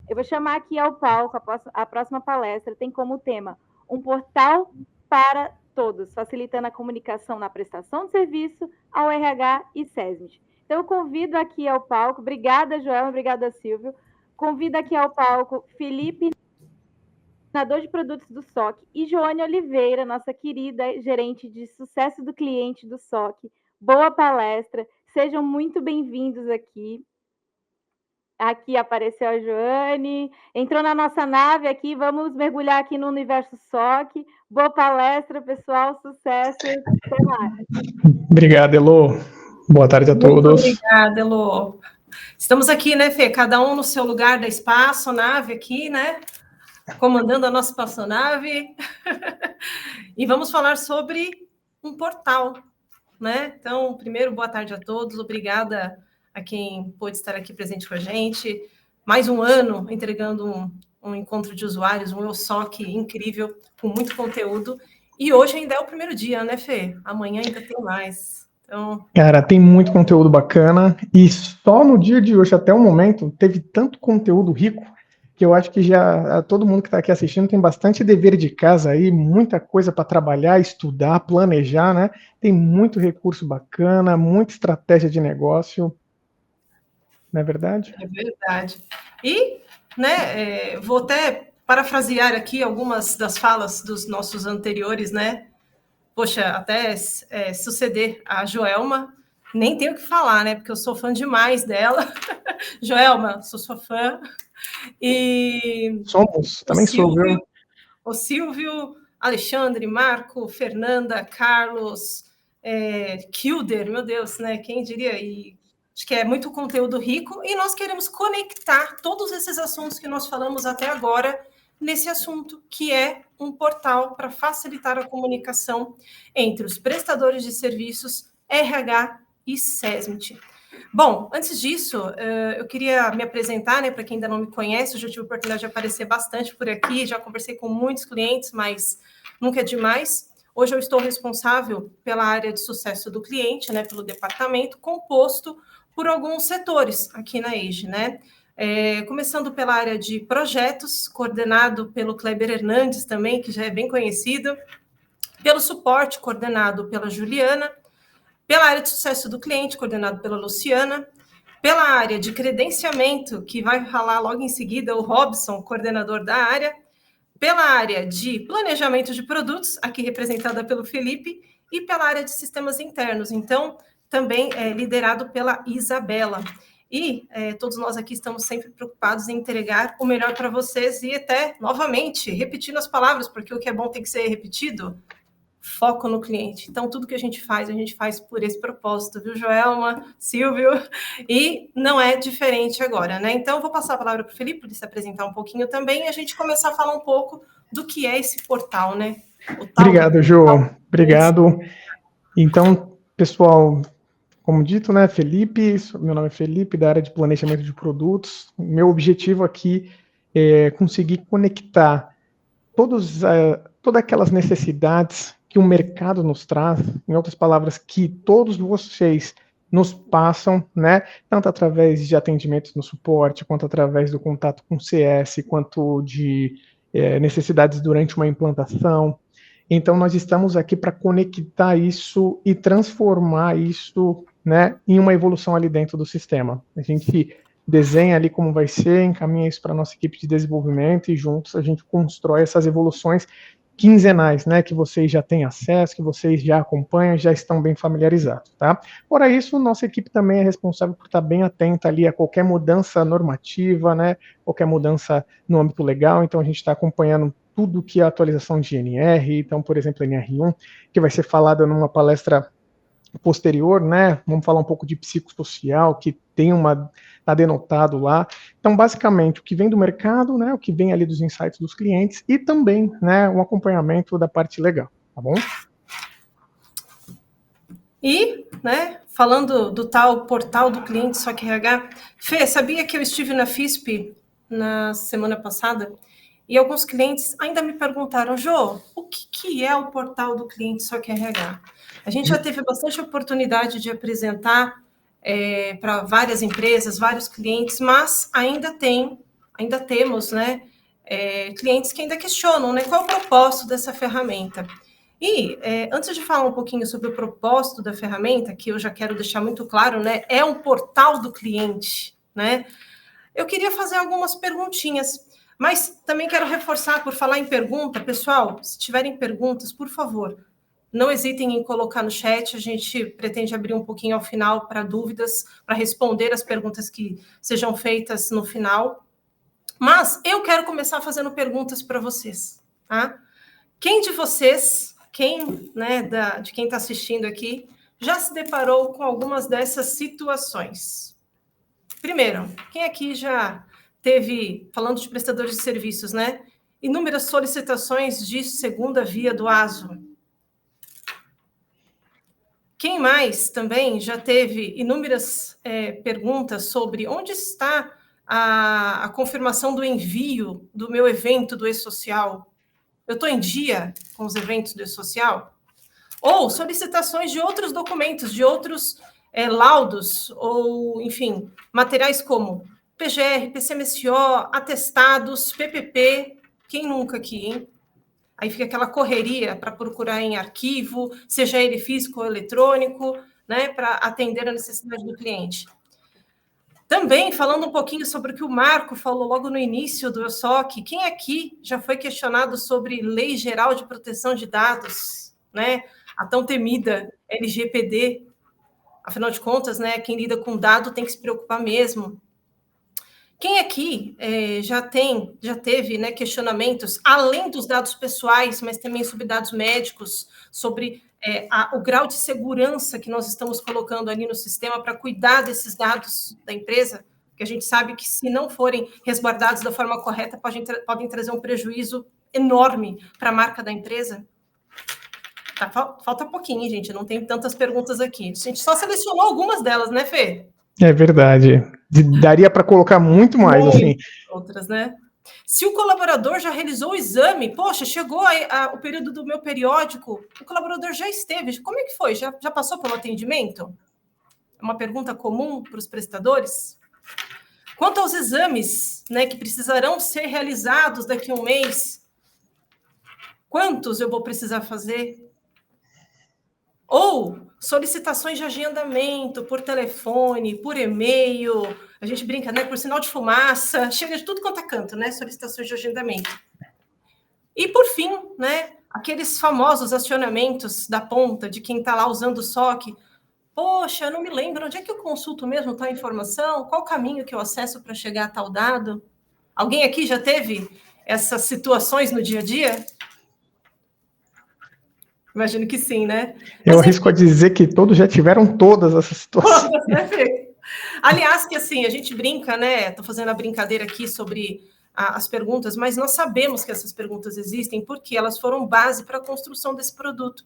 Eu vou chamar aqui ao palco a próxima palestra, tem como tema um portal para todos, facilitando a comunicação na prestação de serviço ao RH e SESMIT. Então, eu convido aqui ao palco, obrigada, Joel, obrigada, Silvio, convido aqui ao palco Felipe, coordenador de produtos do SOC, e Joane Oliveira, nossa querida gerente de sucesso do cliente do SOC. Boa palestra, sejam muito bem-vindos aqui. Aqui apareceu a Joane, entrou na nossa nave aqui, vamos mergulhar aqui no universo SOC. Boa palestra, pessoal, sucesso, até mais. Obrigado, Elô. Boa tarde a todos. Muito obrigada, Elô. Estamos aqui, né, Fê? Cada um no seu lugar da espaçonave aqui, né? Comandando a nossa espaçonave. E vamos falar sobre um portal, né? Então, primeiro, boa tarde a todos. Obrigada a quem pôde estar aqui presente com a gente. Mais um ano entregando um encontro de usuários, um EUSOC incrível, com muito conteúdo. E hoje ainda é o primeiro dia, né, Fê? Amanhã ainda tem mais. Então... Cara, tem muito conteúdo bacana. E só no dia de hoje, até o momento, teve tanto conteúdo rico que eu acho que já todo mundo que está aqui assistindo tem bastante dever de casa aí, muita coisa para trabalhar, estudar, planejar, né? Tem muito recurso bacana, muita estratégia de negócio. Não é verdade? É verdade. E, né, vou até parafrasear aqui algumas das falas dos nossos anteriores, né? Poxa, até suceder a Joelma, nem tenho o que falar, né? Porque eu sou fã demais dela. Joelma, sou sua fã. E somos, também sou, viu? O Silvio, Alexandre, Marco, Fernanda, Carlos, Kilder, meu Deus, né? Quem diria? E acho que é muito conteúdo rico e nós queremos conectar todos esses assuntos que nós falamos até agora nesse assunto, que é um portal para facilitar a comunicação entre os prestadores de serviços, RH e SESMIT. Bom, antes disso, eu queria me apresentar, né, para quem ainda não me conhece, eu já tive a oportunidade de aparecer bastante por aqui, já conversei com muitos clientes, mas nunca é demais. Hoje eu estou responsável pela área de sucesso do cliente, né, pelo departamento, composto por alguns setores aqui na EIGE, né? Começando pela área de projetos, coordenado pelo Kleber Hernandes também, que já é bem conhecido, pelo suporte, coordenado pela Juliana, pela área de sucesso do cliente, coordenado pela Luciana, pela área de credenciamento, que vai falar logo em seguida o Robson, coordenador da área, pela área de planejamento de produtos, aqui representada pelo Felipe, e pela área de sistemas internos, então, também liderado pela Isabela. E todos nós aqui estamos sempre preocupados em entregar o melhor para vocês e até, novamente, repetindo as palavras, porque o que é bom tem que ser repetido, foco no cliente. Então, tudo que a gente faz por esse propósito, viu, Joelma, Silvio? E não é diferente agora, né? Então, eu vou passar a palavra para o Felipe, para ele se apresentar um pouquinho também, e a gente começar a falar um pouco do que é esse portal, né? Obrigado, Jô. Obrigado. Então, pessoal, como dito, né, Felipe, meu nome é Felipe, da área de planejamento de produtos. Meu objetivo aqui é conseguir conectar todas aquelas necessidades que o mercado nos traz, em outras palavras, que todos vocês nos passam, né, tanto através de atendimentos no suporte, quanto através do contato com o CS, quanto de necessidades durante uma implantação. Então, nós estamos aqui para conectar isso e transformar isso, né, em uma evolução ali dentro do sistema. A gente desenha ali como vai ser, encaminha isso para a nossa equipe de desenvolvimento e juntos a gente constrói essas evoluções quinzenais, né, que vocês já têm acesso, que vocês já acompanham, já estão bem familiarizados, tá? Fora isso, nossa equipe também é responsável por estar bem atenta ali a qualquer mudança normativa, né, qualquer mudança no âmbito legal, então a gente está acompanhando tudo que é atualização de NR, então, por exemplo, NR1, que vai ser falada numa palestra posterior, né, vamos falar um pouco de psicossocial, que tem está denotado lá. Então, basicamente, o que vem do mercado, né, o que vem ali dos insights dos clientes e também, né, um acompanhamento da parte legal, tá bom? E, né, falando do tal portal do cliente SOC RH, Fê, sabia que eu estive na FISP na semana passada? E alguns clientes ainda me perguntaram, Jô, o que é o portal do cliente SOC RH? A gente já teve bastante oportunidade de apresentar para várias empresas, vários clientes, mas ainda tem ainda temos, né, clientes que ainda questionam, né, qual é o propósito dessa ferramenta. E, antes de falar um pouquinho sobre o propósito da ferramenta, que eu já quero deixar muito claro, né, é um portal do cliente, né, eu queria fazer algumas perguntinhas, mas também quero reforçar, por falar em pergunta, pessoal, se tiverem perguntas, por favor, não hesitem em colocar no chat, a gente pretende abrir um pouquinho ao final para dúvidas, para responder as perguntas que sejam feitas no final. Mas eu quero começar fazendo perguntas para vocês, tá? Quem de vocês, de quem está assistindo aqui, já se deparou com algumas dessas situações? Primeiro, quem aqui já teve, falando de prestadores de serviços, né? Inúmeras solicitações de segunda via do ASO. Quem mais também já teve inúmeras perguntas sobre onde está a confirmação do envio do meu evento do E-Social? Eu estou em dia com os eventos do E-Social? Ou solicitações de outros documentos, de outros laudos, ou, enfim, materiais como PGR, PCMSO, atestados, PPP. Quem nunca aqui, hein? Aí fica aquela correria para procurar em arquivo, seja ele físico ou eletrônico, né, para atender a necessidade do cliente. Também, falando um pouquinho sobre o que o Marco falou logo no início do ESOC, quem aqui já foi questionado sobre Lei Geral de Proteção de Dados, né, a tão temida LGPD? Afinal de contas, né, quem lida com dado tem que se preocupar mesmo. Quem aqui já teve, né, questionamentos, além dos dados pessoais, mas também sobre dados médicos, sobre o grau de segurança que nós estamos colocando ali no sistema para cuidar desses dados da empresa, que a gente sabe que, se não forem resguardados da forma correta, podem trazer um prejuízo enorme para a marca da empresa? Tá, falta pouquinho, hein, gente? Não tem tantas perguntas aqui. A gente só selecionou algumas delas, né, Fê? É verdade. Daria para colocar muito mais, assim. Outras, né? Se o colaborador já realizou o exame, poxa, chegou o período do meu periódico, o colaborador já esteve. Como é que foi? Já passou pelo atendimento? É uma pergunta comum para os prestadores. Quanto aos exames, né, que precisarão ser realizados daqui a um mês, quantos eu vou precisar fazer? Ou solicitações de agendamento por telefone, por e-mail, a gente brinca, né, por sinal de fumaça, chega de tudo quanto é canto, né, solicitações de agendamento. E, por fim, né, aqueles famosos acionamentos da ponta de quem está lá usando o SOC. Poxa, eu não me lembro, onde é que eu consulto mesmo tal informação? Qual caminho que eu acesso para chegar a tal dado? Alguém aqui já teve essas situações no dia a dia? Imagino que sim, né? Eu arrisco a dizer que todos já tiveram todas essas situações. Aliás, que assim, a gente brinca, né? Estou fazendo a brincadeira aqui sobre as perguntas, mas nós sabemos que essas perguntas existem porque elas foram base para a construção desse produto.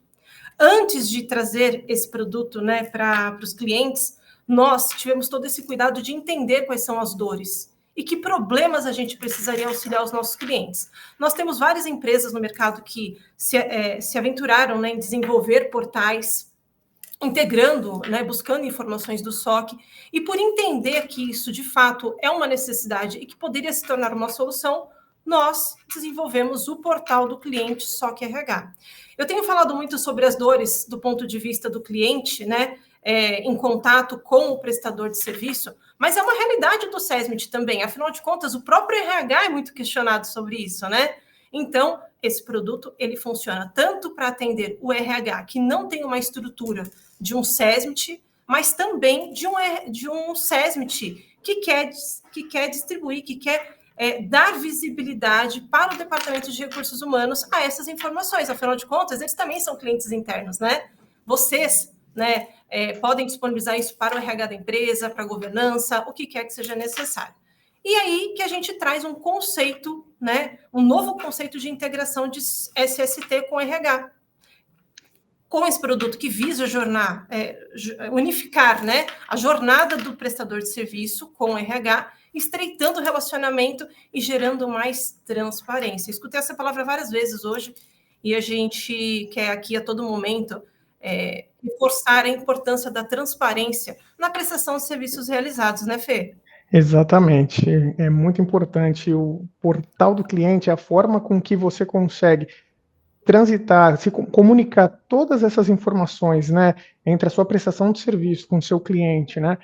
Antes de trazer esse produto, né, para os clientes, nós tivemos todo esse cuidado de entender quais são as dores e que problemas a gente precisaria auxiliar os nossos clientes. Nós temos várias empresas no mercado que se aventuraram, né, em desenvolver portais, integrando, né, buscando informações do SOC, e por entender que isso, de fato, é uma necessidade e que poderia se tornar uma solução, nós desenvolvemos o portal do cliente SOC RH. Eu tenho falado muito sobre as dores do ponto de vista do cliente, né, em contato com o prestador de serviço, mas é uma realidade do SESMIT também. Afinal de contas, o próprio RH é muito questionado sobre isso, né? Então, esse produto, ele funciona tanto para atender o RH, que não tem uma estrutura de um SESMIT, mas também de um SESMIT que quer distribuir, que quer dar visibilidade para o Departamento de Recursos Humanos a essas informações. Afinal de contas, eles também são clientes internos, né? Vocês, né, podem disponibilizar isso para o RH da empresa, para a governança, o que quer que seja necessário. E aí que a gente traz um conceito, né, um novo conceito de integração de SST com RH. Com esse produto que visa unificar, né, a jornada do prestador de serviço com o RH, estreitando o relacionamento e gerando mais transparência. Escutei essa palavra várias vezes hoje e a gente quer aqui a todo momento reforçar a importância da transparência na prestação de serviços realizados, né, Fê? Exatamente. É muito importante. O portal do cliente é a forma com que você consegue transitar, se comunicar todas essas informações, né, entre a sua prestação de serviço com o seu cliente, né,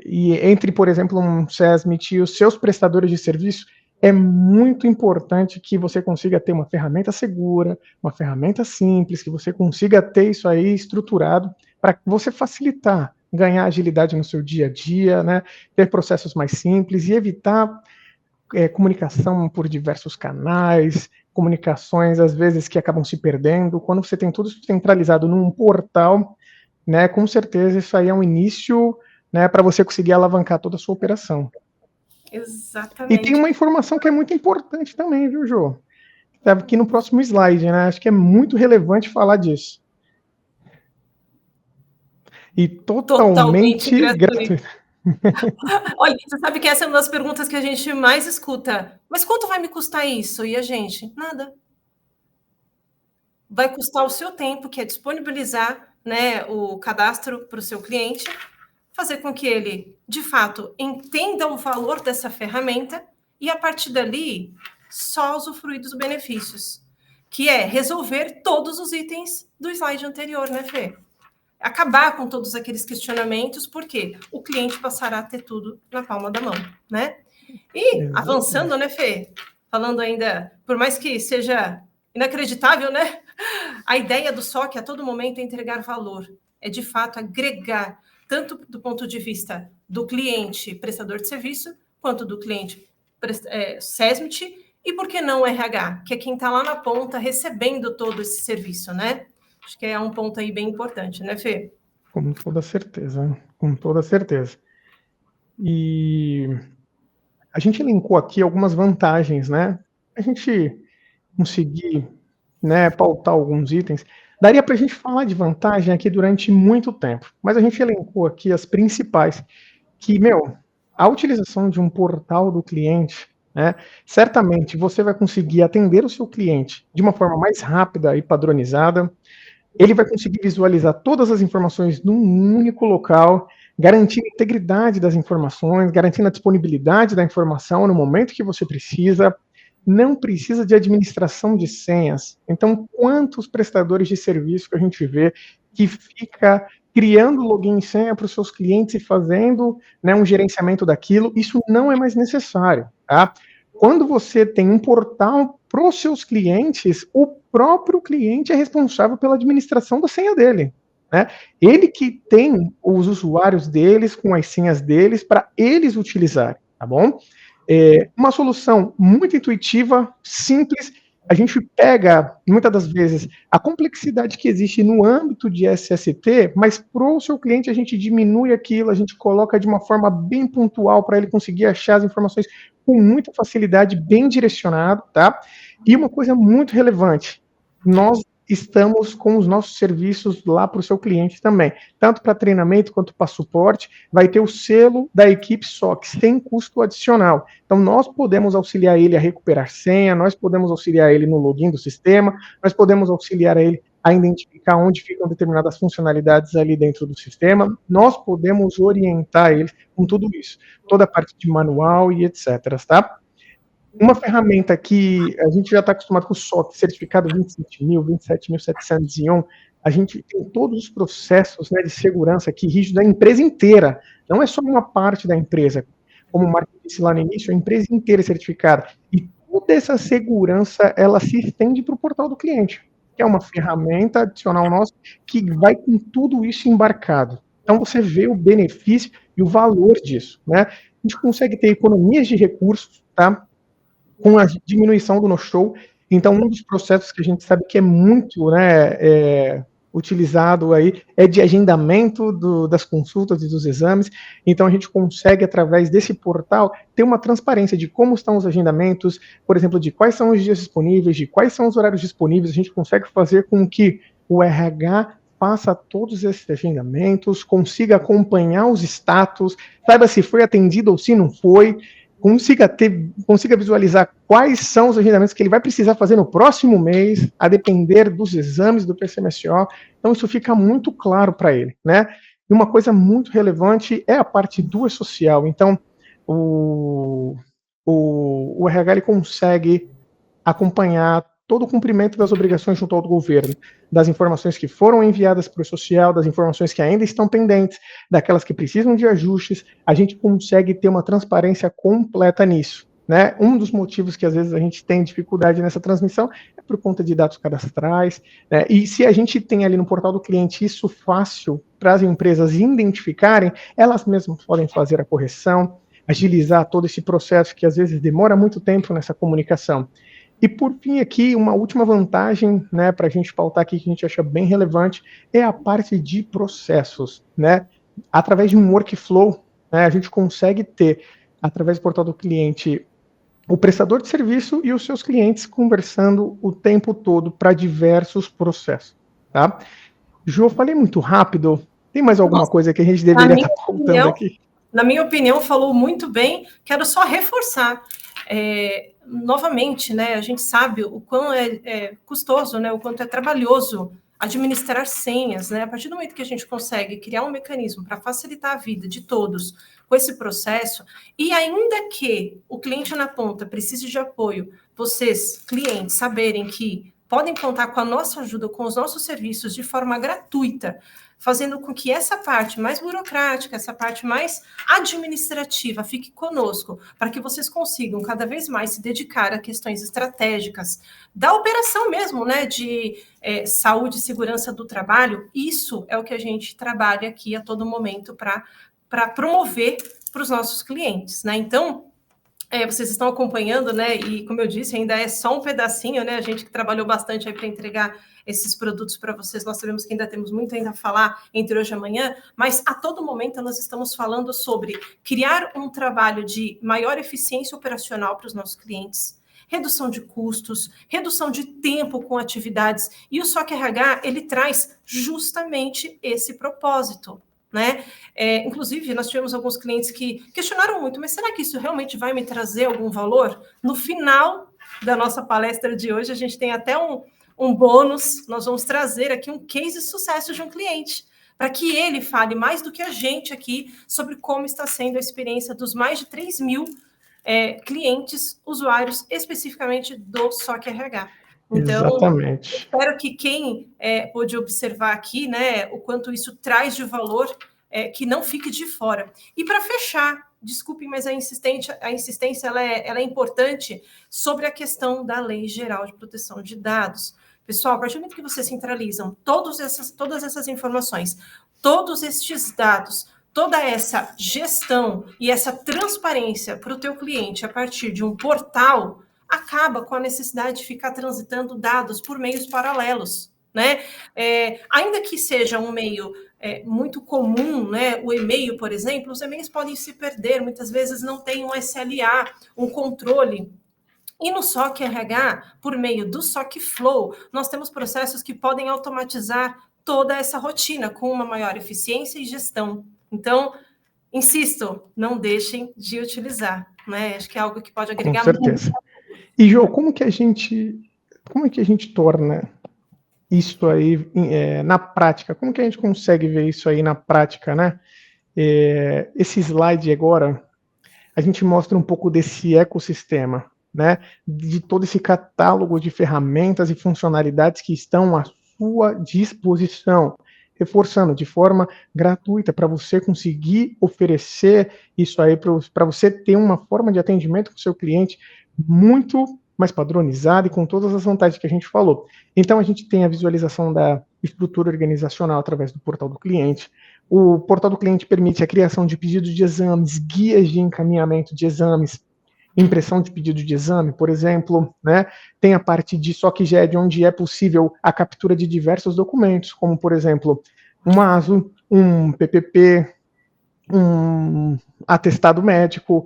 e entre, por exemplo, um SESMIT e os seus prestadores de serviço, é muito importante que você consiga ter uma ferramenta segura, uma ferramenta simples, que você consiga ter isso aí estruturado para você facilitar, ganhar agilidade no seu dia a dia, né, ter processos mais simples e evitar comunicação por diversos canais, comunicações às vezes que acabam se perdendo. Quando você tem tudo centralizado num portal, né, com certeza isso aí é um início, né, para você conseguir alavancar toda a sua operação. Exatamente. E tem uma informação que é muito importante também, viu, Jô? Está aqui no próximo slide, né? Acho que é muito relevante falar disso. E totalmente gratuito. Olha, você sabe que essa é uma das perguntas que a gente mais escuta. Mas quanto vai me custar isso? E a gente? Nada. Vai custar o seu tempo, que é disponibilizar, né, o cadastro para o seu cliente, fazer com que ele, de fato, entenda o valor dessa ferramenta e, a partir dali, só usufruir dos benefícios, que é resolver todos os itens do slide anterior, né, Fê? Acabar com todos aqueles questionamentos, porque o cliente passará a ter tudo na palma da mão, né? E avançando, né, Fê? Falando ainda, por mais que seja inacreditável, né? A ideia do SOC a todo momento é entregar valor, é de fato agregar, tanto do ponto de vista do cliente prestador de serviço, quanto do cliente SESMIT, e por que não o RH, que é quem está lá na ponta recebendo todo esse serviço, né? Acho que é um ponto aí bem importante, né, Fê? Com toda certeza, com toda certeza. E a gente elencou aqui algumas vantagens, né? A gente conseguir, né, pautar alguns itens. Daria para a gente falar de vantagem aqui durante muito tempo, mas a gente elencou aqui as principais, que, a utilização de um portal do cliente, né, certamente você vai conseguir atender o seu cliente de uma forma mais rápida e padronizada, ele vai conseguir visualizar todas as informações num único local, garantindo a integridade das informações, garantindo a disponibilidade da informação no momento que você precisa, não precisa de administração de senhas. Então, quantos prestadores de serviço que a gente vê que fica criando login e senha para os seus clientes e fazendo, né, um gerenciamento daquilo, isso não é mais necessário, tá? Quando você tem um portal para os seus clientes, o próprio cliente é responsável pela administração da senha dele, né? Ele que tem os usuários deles com as senhas deles para eles utilizarem, tá bom? Uma solução muito intuitiva, simples. A gente pega, muitas das vezes, a complexidade que existe no âmbito de SST, mas para o seu cliente a gente diminui aquilo, a gente coloca de uma forma bem pontual para ele conseguir achar as informações com muita facilidade, bem direcionado, tá? E uma coisa muito relevante, nós estamos com os nossos serviços lá para o seu cliente também, tanto para treinamento quanto para suporte, vai ter o selo da equipe SOC, sem custo adicional. Então, nós podemos auxiliar ele a recuperar senha, nós podemos auxiliar ele no login do sistema, nós podemos auxiliar ele a identificar onde ficam determinadas funcionalidades ali dentro do sistema, nós podemos orientar ele com tudo isso, toda a parte de manual e etc, tá? Uma ferramenta que a gente já está acostumado com o SOC, certificado 27.701, a gente tem todos os processos, né, de segurança aqui rígidos da empresa inteira, não é só uma parte da empresa, como o Marco disse lá no início, a empresa inteira é certificada, e toda essa segurança, ela se estende para o portal do cliente, que é uma ferramenta adicional nossa, que vai com tudo isso embarcado. Então, você vê o benefício e o valor disso, né? A gente consegue ter economias de recursos, tá? Com a diminuição do no-show. Então, um dos processos que a gente sabe que é muito, né, utilizado aí é de agendamento das consultas e dos exames. Então, a gente consegue, através desse portal, ter uma transparência de como estão os agendamentos, por exemplo, de quais são os dias disponíveis, de quais são os horários disponíveis. A gente consegue fazer com que o RH faça todos esses agendamentos, consiga acompanhar os status, saiba se foi atendido ou se não foi, consiga visualizar quais são os agendamentos que ele vai precisar fazer no próximo mês, a depender dos exames do PCMSO. Então, isso fica muito claro para ele, né? E uma coisa muito relevante é a parte do e-social. Então, o RH ele consegue acompanhar todo o cumprimento das obrigações junto ao governo, das informações que foram enviadas para o social, das informações que ainda estão pendentes, daquelas que precisam de ajustes, a gente consegue ter uma transparência completa nisso. Né? Um dos motivos que às vezes a gente tem dificuldade nessa transmissão é por conta de dados cadastrais, né? E se a gente tem ali no portal do cliente isso fácil para as empresas identificarem, elas mesmas podem fazer a correção, agilizar todo esse processo que às vezes demora muito tempo nessa comunicação. E por fim aqui, uma última vantagem, né, para a gente pautar aqui que a gente acha bem relevante, é a parte de processos, né? Através de um workflow, né, a gente consegue ter, através do portal do cliente, o prestador de serviço e os seus clientes conversando o tempo todo para diversos processos, tá? Ju, eu falei muito rápido, tem mais alguma coisa que a gente deveria estar pautando aqui? Na minha opinião, falou muito bem, quero só reforçar. Novamente, né, a gente sabe o quão é custoso, né, o quanto é trabalhoso administrar senhas, né? A partir do momento que a gente consegue criar um mecanismo para facilitar a vida de todos com esse processo, e ainda que o cliente na ponta precise de apoio, vocês, clientes, saberem que podem contar com a nossa ajuda, com os nossos serviços de forma gratuita, fazendo com que essa parte mais burocrática, essa parte mais administrativa fique conosco, para que vocês consigam cada vez mais se dedicar a questões estratégicas da operação mesmo, né, de saúde e segurança do trabalho. Isso é o que a gente trabalha aqui a todo momento para promover para os nossos clientes, né? Então, vocês estão acompanhando, né? E como eu disse, ainda é só um pedacinho, né? A gente que trabalhou bastante aí para entregar esses produtos para vocês, nós sabemos que ainda temos muito ainda a falar entre hoje e amanhã, mas a todo momento nós estamos falando sobre criar um trabalho de maior eficiência operacional para os nossos clientes, redução de custos, redução de tempo com atividades, e o SOC RH, ele traz justamente esse propósito, né? Inclusive, nós tivemos alguns clientes que questionaram muito, mas será que isso realmente vai me trazer algum valor? No final da nossa palestra de hoje, a gente tem até um bônus, nós vamos trazer aqui um case de sucesso de um cliente, para que ele fale mais do que a gente aqui sobre como está sendo a experiência dos mais de 3 mil clientes, usuários, especificamente do SOC RH. Então, exatamente. Espero que quem pôde observar aqui, né, o quanto isso traz de valor, que não fique de fora. E para fechar, desculpem, mas a insistência ela é importante sobre a questão da Lei Geral de Proteção de Dados. Pessoal, a partir do momento que vocês centralizam todas essas informações, todos estes dados, toda essa gestão e essa transparência para o teu cliente a partir de um portal, acaba com a necessidade de ficar transitando dados por meios paralelos, né? Ainda que seja um meio muito comum, né? O e-mail, por exemplo, os e-mails podem se perder, muitas vezes não tem um SLA, um controle. E no SOC RH, por meio do SOC Flow, nós temos processos que podem automatizar toda essa rotina com uma maior eficiência e gestão. Então, insisto, não deixem de utilizar, né? Acho que é algo que pode agregar muito. Com certeza. E, Jô, como é que a gente torna isso aí na prática? Como que a gente consegue ver isso aí na prática, né? Esse slide agora, a gente mostra um pouco desse ecossistema, né? De todo esse catálogo de ferramentas e funcionalidades que estão à sua disposição, reforçando de forma gratuita para você conseguir oferecer isso aí, para você ter uma forma de atendimento com o seu cliente muito mais padronizada e com todas as vantagens que a gente falou. Então, a gente tem a visualização da estrutura organizacional através do portal do cliente. O portal do cliente permite a criação de pedidos de exames, guias de encaminhamento de exames, impressão de pedido de exame, por exemplo, né? Tem a parte de SOCGED, onde é possível a captura de diversos documentos, como, por exemplo, um ASO, um PPP, um atestado médico,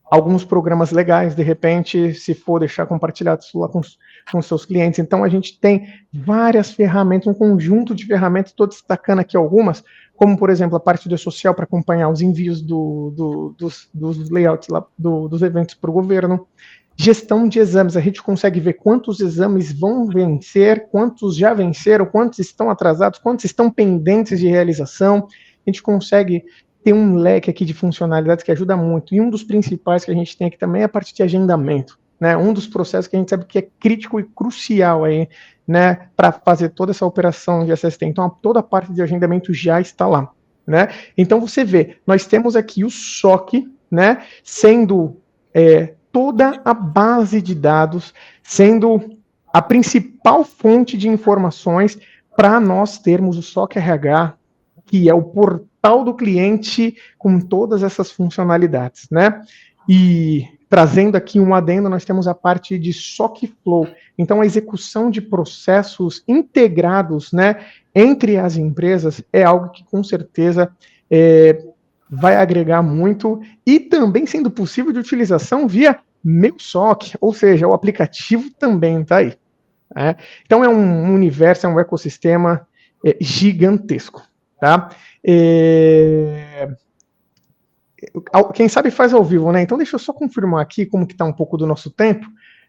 alguns programas legais, de repente, se for deixar compartilhados lá com seus clientes. Então, a gente tem várias ferramentas, um conjunto de ferramentas, estou destacando aqui algumas, como, por exemplo, a parte do social para acompanhar os envios dos layouts lá, dos eventos para o governo. gestão de exames. A gente consegue ver quantos exames vão vencer, quantos já venceram, quantos estão atrasados, quantos estão pendentes de realização. A gente consegue ter um leque aqui de funcionalidades que ajuda muito. E um dos principais que a gente tem aqui também é a parte de agendamento, né? Um dos processos que a gente sabe que é crítico e crucial aí, né, para fazer toda essa operação de SST. Então, toda a parte de agendamento já está lá, né? Então, você vê, nós temos aqui o SOC, né, sendo toda a base de dados, sendo a principal fonte de informações para nós termos o SOC RH, que é o portal do cliente com todas essas funcionalidades, né? E trazendo aqui um adendo, nós temos a parte de SOC Flow. Então, a execução de processos integrados, né, entre as empresas é algo que, com certeza, vai agregar muito, e também sendo possível de utilização via MeuSOC, ou seja, o aplicativo também está aí. Né? Então, é um universo, é um ecossistema gigantesco. Tá? Quem sabe faz ao vivo, né? Então deixa eu só confirmar aqui como que está um pouco do nosso tempo,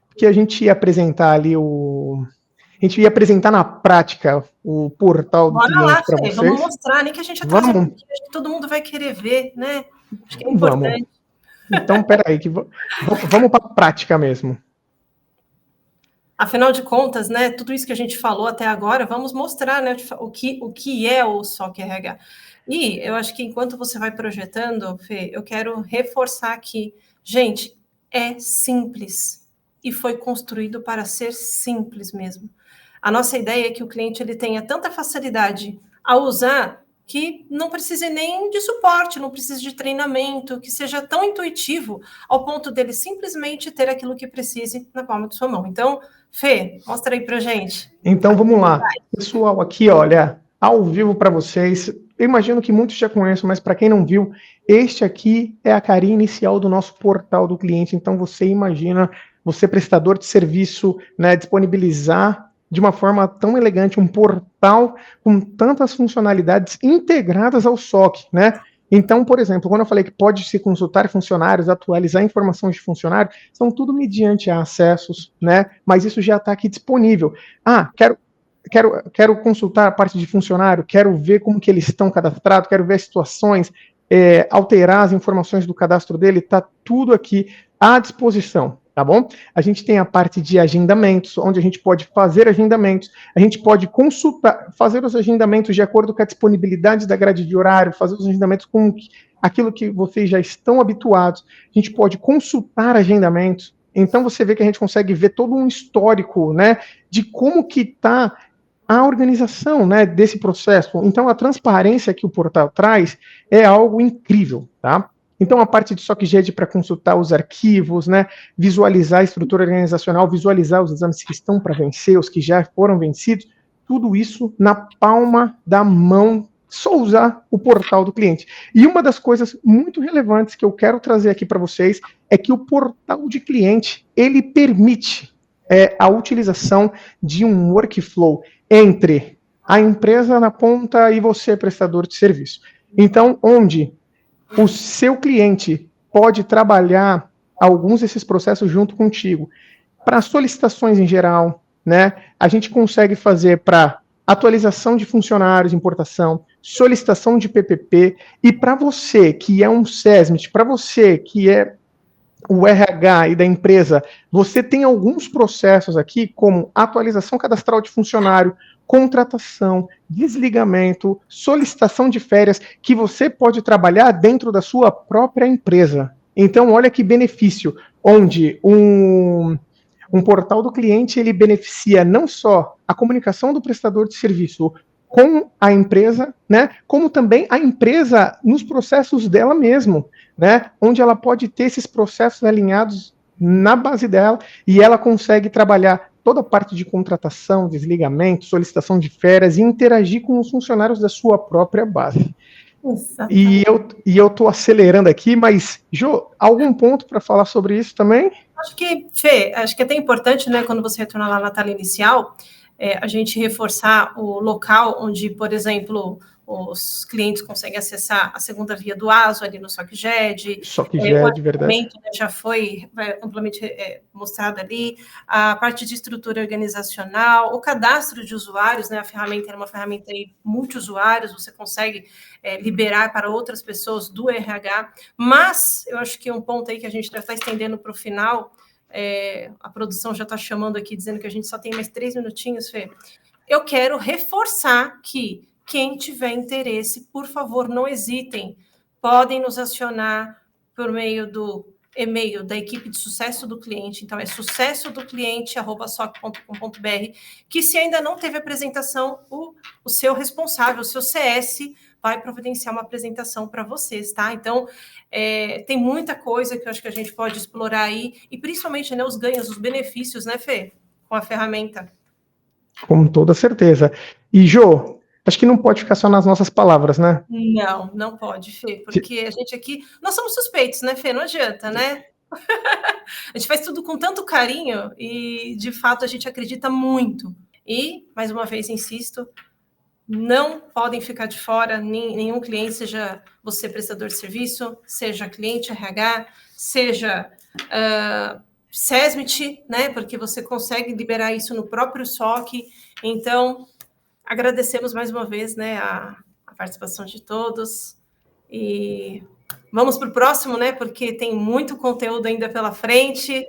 porque a gente ia apresentar ali a gente ia apresentar na prática o portal do cliente para vocês. Vamos mostrar, nem que a gente atrase um pouquinho, acho que todo mundo vai querer ver, né? Acho que é importante. Então, peraí, vamos para a prática mesmo. Afinal de contas, né, tudo isso que a gente falou até agora, vamos mostrar, né, o que é o SOC RH. E eu acho que enquanto você vai projetando, Fê, eu quero reforçar aqui, gente, é simples e foi construído para ser simples mesmo. A nossa ideia é que o cliente ele tenha tanta facilidade a usar que não precise nem de suporte, não precise de treinamento, que seja tão intuitivo ao ponto dele simplesmente ter aquilo que precise na palma de sua mão. Então, Fê, mostra aí pra gente. Então, vamos lá. Pessoal, aqui, olha, ao vivo para vocês. Eu imagino que muitos já conhecem, mas para quem não viu, este aqui é a carinha inicial do nosso portal do cliente. Então, você imagina, você prestador de serviço, né, disponibilizar de uma forma tão elegante um portal com tantas funcionalidades integradas ao SOC, né? Então, por exemplo, quando eu falei que pode se consultar funcionários, atualizar informações de funcionário, são tudo mediante acessos, né? Mas isso já está aqui disponível. Ah, quero consultar a parte de funcionário, quero ver como que eles estão cadastrados, quero ver as situações, alterar as informações do cadastro dele, está tudo aqui à disposição. Tá bom? A gente tem a parte de agendamentos, onde a gente pode fazer agendamentos, a gente pode consultar, fazer os agendamentos de acordo com a disponibilidade da grade de horário, fazer os agendamentos com aquilo que vocês já estão habituados, a gente pode consultar agendamentos, então você vê que a gente consegue ver todo um histórico, né, de como que está a organização, né, desse processo. Então a transparência que o portal traz é algo incrível, tá? Então, a parte de SOCGED para consultar os arquivos, né, visualizar a estrutura organizacional, visualizar os exames que estão para vencer, os que já foram vencidos, tudo isso na palma da mão, só usar o portal do cliente. E uma das coisas muito relevantes que eu quero trazer aqui para vocês é que o portal de cliente, ele permite a utilização de um workflow entre a empresa na ponta e você, prestador de serviço. Então, onde o seu cliente pode trabalhar alguns desses processos junto contigo. Para solicitações em geral, né, a gente consegue fazer para atualização de funcionários, importação, solicitação de PPP, e para você que é um SESMIT, para você que é o RH e da empresa, você tem alguns processos aqui, como atualização cadastral de funcionário, contratação, desligamento, solicitação de férias, que você pode trabalhar dentro da sua própria empresa. Então, olha que benefício, onde um portal do cliente, ele beneficia não só a comunicação do prestador de serviço com a empresa, né, como também a empresa nos processos dela mesmo, né, onde ela pode ter esses processos alinhados na base dela e ela consegue trabalhar toda a parte de contratação, desligamento, solicitação de férias e interagir com os funcionários da sua própria base. E eu estou acelerando aqui, mas, Jo, algum ponto para falar sobre isso também? Acho que, Fê, acho que é até importante, né, quando você retornar lá na tela inicial, a gente reforçar o local onde, por exemplo, os clientes conseguem acessar a segunda via do ASO ali no SOCGED. SOCGED, verdade. Já foi amplamente mostrado ali, a parte de estrutura organizacional, o cadastro de usuários, né? A ferramenta é uma ferramenta aí multiusuários, você consegue liberar para outras pessoas do RH, mas eu acho que um ponto aí que a gente já está estendendo para o final, a produção já está chamando aqui, dizendo que a gente só tem mais 3 minutinhos, Fê. Eu quero reforçar que quem tiver interesse, por favor, não hesitem. Podem nos acionar por meio do e-mail da equipe de sucesso do cliente. Então, é sucessodocliente@soc.com.br, que se ainda não teve apresentação, o seu responsável, o seu CS, vai providenciar uma apresentação para vocês, tá? Então, tem muita coisa que eu acho que a gente pode explorar aí, e principalmente, né, os ganhos, os benefícios, né, Fê? Com a ferramenta. Com toda certeza. E, Jô, acho que não pode ficar só nas nossas palavras, né? Não, não pode, Fê, porque a gente aqui... Nós somos suspeitos, né, Fê? Não adianta, né? A gente faz tudo com tanto carinho e, de fato, a gente acredita muito. E, mais uma vez, insisto, não podem ficar de fora nenhum cliente, seja você prestador de serviço, seja cliente RH, seja SESMIT, né? Porque você consegue liberar isso no próprio SOC. Então, agradecemos mais uma vez, né, a participação de todos. E vamos para o próximo, né? Porque tem muito conteúdo ainda pela frente.